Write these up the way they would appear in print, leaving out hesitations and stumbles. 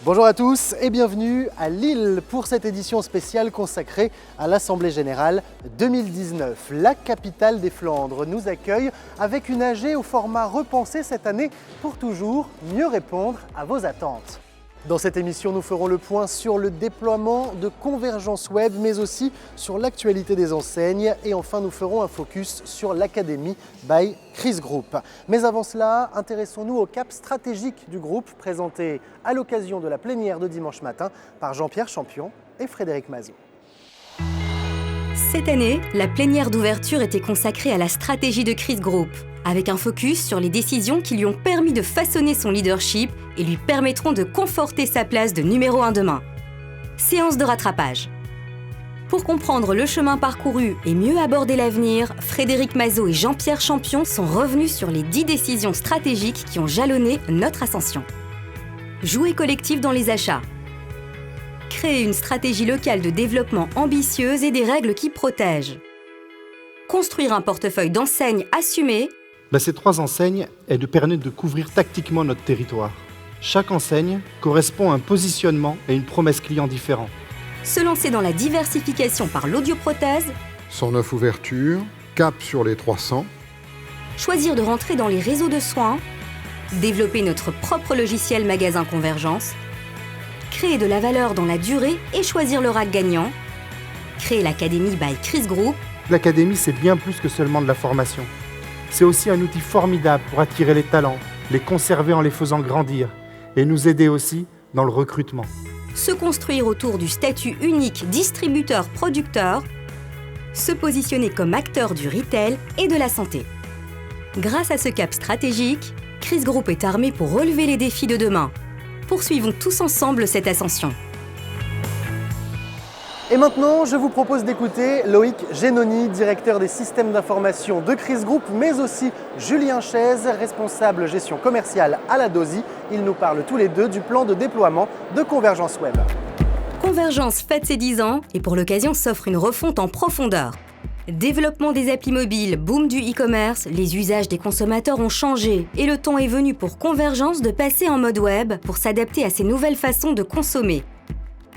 Bonjour à tous et bienvenue à Lille pour cette édition spéciale consacrée à l'Assemblée Générale 2019. La capitale des Flandres nous accueille avec une AG au format repensé cette année pour toujours mieux répondre à vos attentes. Dans cette émission, nous ferons le point sur le déploiement de Convergence Web, mais aussi sur l'actualité des enseignes. Et enfin, nous ferons un focus sur l'Académie by Chris Group. Mais avant cela, intéressons-nous au cap stratégique du groupe, présenté à l'occasion de la plénière de dimanche matin par Jean-Pierre Champion et Frédéric Mazot. Cette année, la plénière d'ouverture était consacrée à la stratégie de Chris Group, avec un focus sur les décisions qui lui ont permis de façonner son leadership et lui permettront de conforter sa place de numéro 1 demain. Séance de rattrapage. Pour comprendre le chemin parcouru et mieux aborder l'avenir, Frédéric Mazot et Jean-Pierre Champion sont revenus sur les 10 décisions stratégiques qui ont jalonné notre ascension. Jouer collectif dans les achats. Créer une stratégie locale de développement ambitieuse et des règles qui protègent. Construire un portefeuille d'enseignes assumées. Ces 3 enseignes, elles nous permettent de couvrir tactiquement notre territoire. Chaque enseigne correspond à un positionnement et une promesse client différents. Se lancer dans la diversification par l'audioprothèse. 109 ouvertures, cap sur les 300. Choisir de rentrer dans les réseaux de soins. Développer notre propre logiciel magasin Convergence. Créer de la valeur dans la durée et choisir le rack gagnant. Créer l'Académie by Chris Group. L'Académie, c'est bien plus que seulement de la formation. C'est aussi un outil formidable pour attirer les talents, les conserver en les faisant grandir et nous aider aussi dans le recrutement. Se construire autour du statut unique distributeur-producteur. Se positionner comme acteur du retail et de la santé. Grâce à ce cap stratégique, Chris Group est armé pour relever les défis de demain. Poursuivons tous ensemble cette ascension. Et maintenant, je vous propose d'écouter Loïc Génoni, directeur des systèmes d'information de Chris Group, mais aussi Julien Chaise, responsable gestion commerciale à la DOSI. Ils nous parlent tous les deux du plan de déploiement de Convergence Web. Convergence fête ses 10 ans et pour l'occasion s'offre une refonte en profondeur. Développement des applis mobiles, boom du e-commerce, les usages des consommateurs ont changé et le temps est venu pour Convergence de passer en mode web pour s'adapter à ces nouvelles façons de consommer.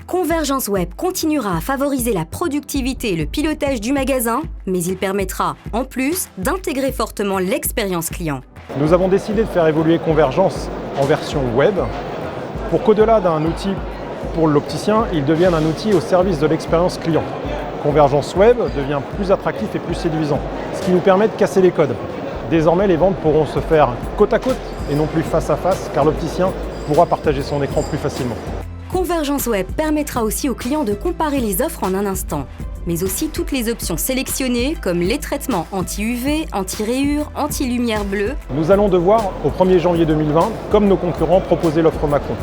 Convergence Web continuera à favoriser la productivité et le pilotage du magasin, mais il permettra, en plus, d'intégrer fortement l'expérience client. Nous avons décidé de faire évoluer Convergence en version web pour qu'au-delà d'un outil pour l'opticien, il devienne un outil au service de l'expérience client. Convergence Web devient plus attractif et plus séduisant, ce qui nous permet de casser les codes. Désormais, les ventes pourront se faire côte à côte et non plus face à face, car l'opticien pourra partager son écran plus facilement. Convergence Web permettra aussi aux clients de comparer les offres en un instant, mais aussi toutes les options sélectionnées comme les traitements anti-UV, anti-rayures, anti-lumière bleue. Nous allons devoir, au 1er janvier 2020, comme nos concurrents, proposer l'offre Macron.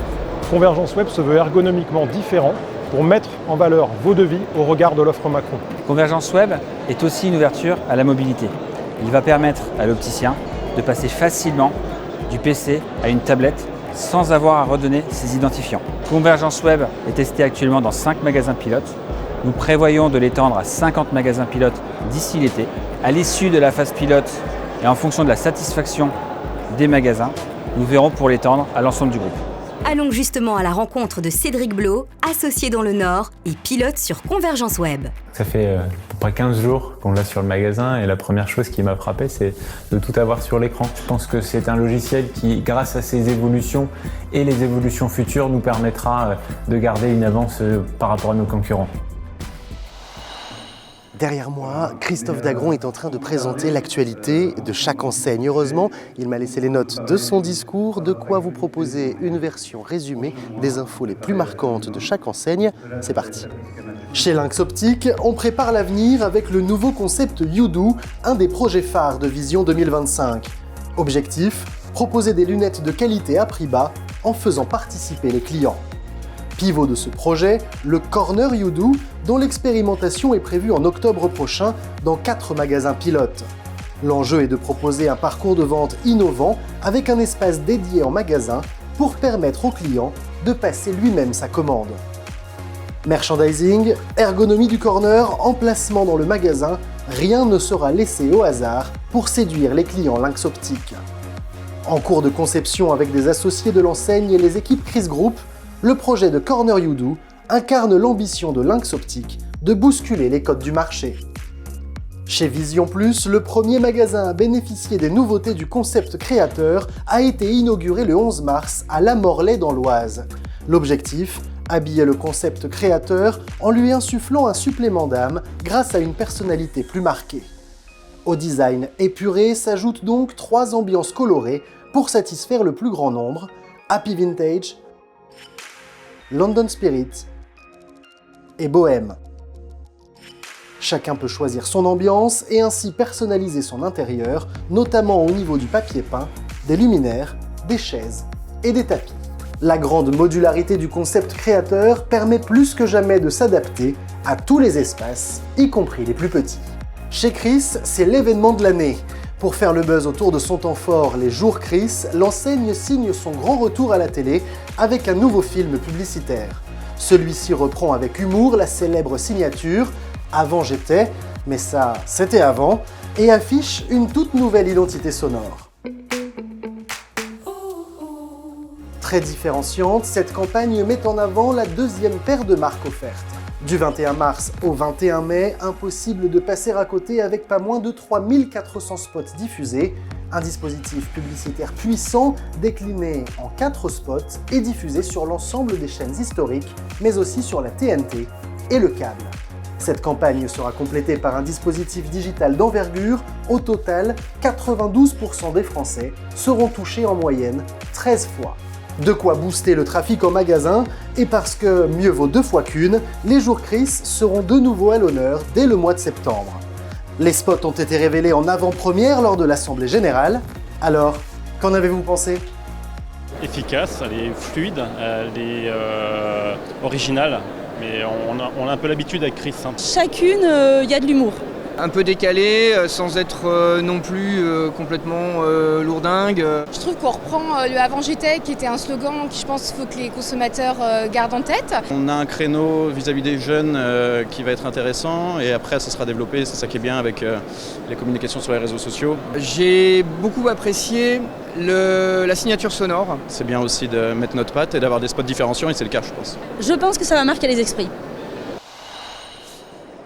Convergence Web se veut ergonomiquement différent pour mettre en valeur vos devis au regard de l'offre Macron. Convergence Web est aussi une ouverture à la mobilité. Il va permettre à l'opticien de passer facilement du PC à une tablette sans avoir à redonner ses identifiants. Convergence Web est testé actuellement dans 5 magasins pilotes. Nous prévoyons de l'étendre à 50 magasins pilotes d'ici l'été. À l'issue de la phase pilote et en fonction de la satisfaction des magasins, nous verrons pour l'étendre à l'ensemble du groupe. Allons justement à la rencontre de Cédric Blot, associé dans le Nord et pilote sur Convergence Web. Ça fait à peu près 15 jours qu'on l'a sur le magasin et la première chose qui m'a frappé, c'est de tout avoir sur l'écran. Je pense que c'est un logiciel qui, grâce à ses évolutions et les évolutions futures, nous permettra de garder une avance par rapport à nos concurrents. Derrière moi, Christophe Dagron est en train de présenter l'actualité de chaque enseigne. Heureusement, il m'a laissé les notes de son discours, de quoi vous proposer une version résumée des infos les plus marquantes de chaque enseigne. C'est parti. Chez Lynx Optique, on prépare l'avenir avec le nouveau concept YouDo, un des projets phares de Vision 2025. Objectif, proposer des lunettes de qualité à prix bas en faisant participer les clients. Pivot de ce projet, le Corner YouDo, dont l'expérimentation est prévue en octobre prochain dans 4 magasins pilotes. L'enjeu est de proposer un parcours de vente innovant avec un espace dédié en magasin pour permettre au client de passer lui-même sa commande. Merchandising, ergonomie du corner, emplacement dans le magasin, rien ne sera laissé au hasard pour séduire les clients Lynx Optique. En cours de conception avec des associés de l'enseigne et les équipes Chris Group, le projet de Corner You Do incarne l'ambition de Lynx Optique de bousculer les codes du marché. Chez Vision Plus, le premier magasin à bénéficier des nouveautés du concept créateur a été inauguré le 11 mars à La Morlaix dans l'Oise. L'objectif, habiller le concept créateur en lui insufflant un supplément d'âme grâce à une personnalité plus marquée. Au design épuré s'ajoutent donc 3 ambiances colorées pour satisfaire le plus grand nombre: Happy Vintage, London Spirit et Bohème. Chacun peut choisir son ambiance et ainsi personnaliser son intérieur, notamment au niveau du papier peint, des luminaires, des chaises et des tapis. La grande modularité du concept créateur permet plus que jamais de s'adapter à tous les espaces, y compris les plus petits. Chez Chris, c'est l'événement de l'année. Pour faire le buzz autour de son temps fort, les Jours Chris, l'enseigne signe son grand retour à la télé avec un nouveau film publicitaire. Celui-ci reprend avec humour la célèbre signature « Avant j'étais », mais ça, c'était avant, et affiche une toute nouvelle identité sonore. Très différenciante, cette campagne met en avant la deuxième paire de marques offertes. Du 21 mars au 21 mai, impossible de passer à côté avec pas moins de 3400 spots diffusés, un dispositif publicitaire puissant décliné en 4 spots et diffusé sur l'ensemble des chaînes historiques, mais aussi sur la TNT et le câble. Cette campagne sera complétée par un dispositif digital d'envergure. Au total, 92% des Français seront touchés en moyenne 13 fois. De quoi booster le trafic en magasin, et parce que mieux vaut 2 fois qu'une, les Jours Chris seront de nouveau à l'honneur dès le mois de septembre. Les spots ont été révélés en avant-première lors de l'Assemblée Générale. Alors, qu'en avez-vous pensé ? Efficace, elle est fluide, elle est originale, mais on a un peu l'habitude avec Chris. Chacune, il y a de l'humour. Un peu décalé, sans être non plus complètement lourdingue. Je trouve qu'on reprend le Avant j'étais, qui était un slogan qui je pense qu'il faut que les consommateurs gardent en tête. On a un créneau vis-à-vis des jeunes qui va être intéressant, et après ça sera développé, c'est ça qui est bien avec les communications sur les réseaux sociaux. J'ai beaucoup apprécié la signature sonore. C'est bien aussi de mettre notre patte et d'avoir des spots différenciants, et c'est le cas je pense. Je pense que ça va marquer les esprits.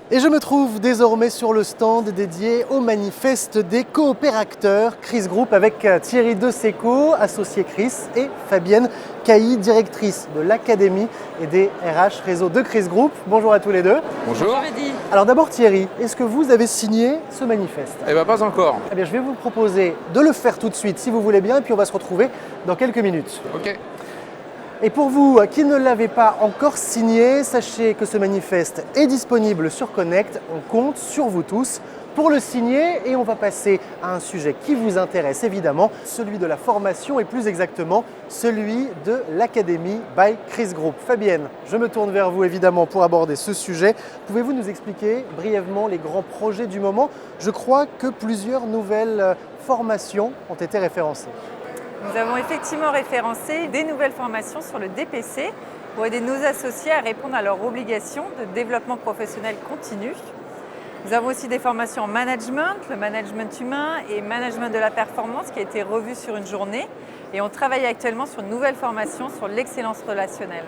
Et je me trouve désormais sur le stand dédié au manifeste des coopérateurs Chris Group avec Thierry Deseco, associé Chris, et Fabienne Cailly, directrice de l'Académie et des RH réseau de Chris Group. Bonjour à tous les deux. Bonjour. Alors d'abord Thierry, est-ce que vous avez signé ce manifeste ? Eh bien pas encore. Eh bien je vais vous proposer de le faire tout de suite si vous voulez bien, et puis on va se retrouver dans quelques minutes. Ok. Et pour vous qui ne l'avez pas encore signé, sachez que ce manifeste est disponible sur Connect. On compte sur vous tous pour le signer, et on va passer à un sujet qui vous intéresse évidemment, celui de la formation et plus exactement celui de l'Académie by Chris Group. Fabienne, je me tourne vers vous évidemment pour aborder ce sujet. Pouvez-vous nous expliquer brièvement les grands projets du moment ? Je crois que plusieurs nouvelles formations ont été référencées. Nous avons effectivement référencé des nouvelles formations sur le DPC pour aider nos associés à répondre à leurs obligations de développement professionnel continu. Nous avons aussi des formations en management, le management humain et management de la performance qui a été revu sur une journée. Et on travaille actuellement sur une nouvelle formation sur l'excellence relationnelle.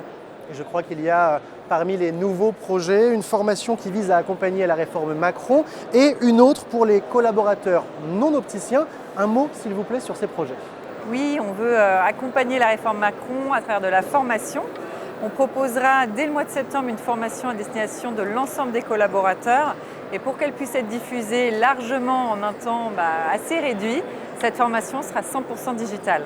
Et je crois qu'il y a parmi les nouveaux projets une formation qui vise à accompagner la réforme Macron et une autre pour les collaborateurs non opticiens. Un mot s'il vous plaît sur ces projets. Oui, on veut accompagner la réforme Macron à travers de la formation. On proposera dès le mois de septembre une formation à destination de l'ensemble des collaborateurs. Et pour qu'elle puisse être diffusée largement en un temps assez réduit, cette formation sera 100% digitale.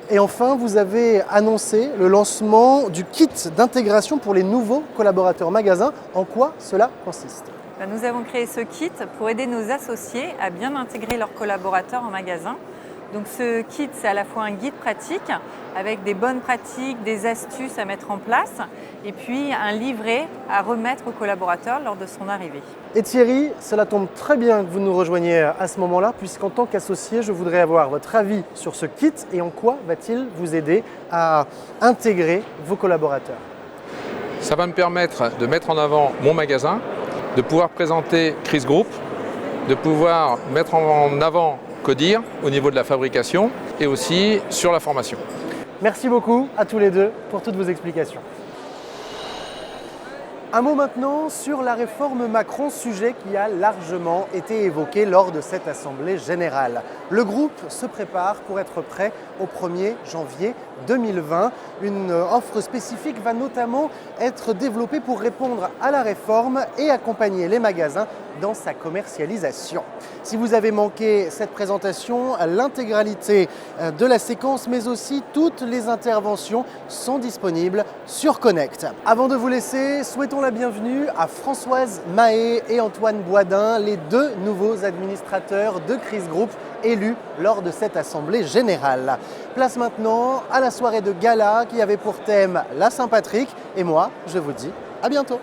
Et enfin, vous avez annoncé le lancement du kit d'intégration pour les nouveaux collaborateurs magasins. En quoi cela consiste ? Nous avons créé ce kit pour aider nos associés à bien intégrer leurs collaborateurs en magasin. Donc ce kit, c'est à la fois un guide pratique avec des bonnes pratiques, des astuces à mettre en place et puis un livret à remettre aux collaborateurs lors de son arrivée. Et Thierry, cela tombe très bien que vous nous rejoigniez à ce moment-là, puisqu'en tant qu'associé, je voudrais avoir votre avis sur ce kit et en quoi va-t-il vous aider à intégrer vos collaborateurs ? Ça va me permettre de mettre en avant mon magasin, de pouvoir présenter Chris Group, de pouvoir mettre en avant Codir au niveau de la fabrication et aussi sur la formation. Merci beaucoup à tous les deux pour toutes vos explications. Un mot maintenant sur la réforme Macron, sujet qui a largement été évoqué lors de cette Assemblée générale. Le groupe se prépare pour être prêt au 1er janvier 2020. Une offre spécifique va notamment être développée pour répondre à la réforme et accompagner les magasins dans sa commercialisation. Si vous avez manqué cette présentation, l'intégralité de la séquence, mais aussi toutes les interventions sont disponibles sur Connect. Avant de vous laisser, souhaitons la bienvenue à Françoise Mahé et Antoine Boisdin, les deux nouveaux administrateurs de Chris Group élus lors de cette Assemblée générale. Place maintenant à la soirée de gala qui avait pour thème la Saint-Patrick. Et moi, je vous dis à bientôt.